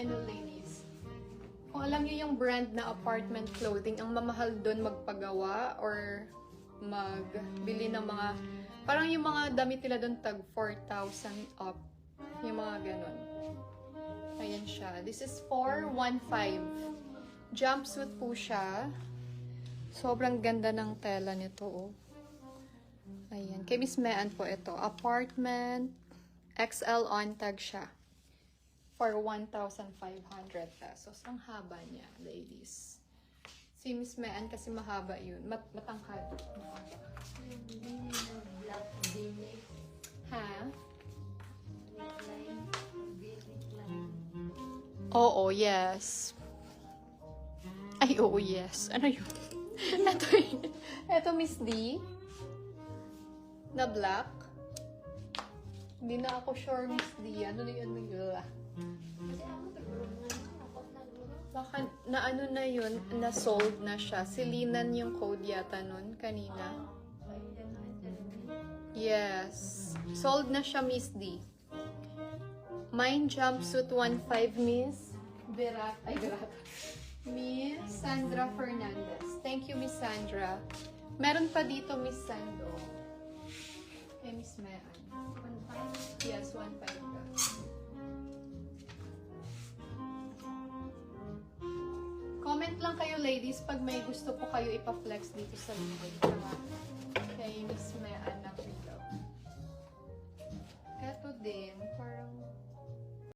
ano ladies, kung alam niyo yung brand na apartment clothing, ang mamahal doon magpagawa or magbili ng mga, parang yung mga damit nila doon tag 4,000 up. Yung mga ganon. Ayan siya. This is 415. Jumpsuit po siya. Sobrang ganda ng tela nito, oh. Ayan. Kay Miss Mean po ito. Apartment XL on tag siya. For 1,500 pesos. Ang haba niya, ladies. Si Miss Mean kasi mahaba yun. Matangkad. Ha? Oo, yes. Ay, oo, yes. Ano yun? Ito, Miss D. Na black. Hindi na ako sure, Miss D. Ano na yun? Baka na ano na yun, na sold na siya. Silinan yung code yata nun kanina. Yes. Sold na siya, Miss D. Mine jumpsuit 1.5, Miss Berat. Ay, Berat. Miss Sandra Fernandez. Thank you, Miss Sandra. Meron pa dito, Miss Sando. Eh, Miss Mean. 1.5? Yes, 1.5 ka. Comment lang kayo, ladies, pag may gusto po kayo ipa-flex dito sa video.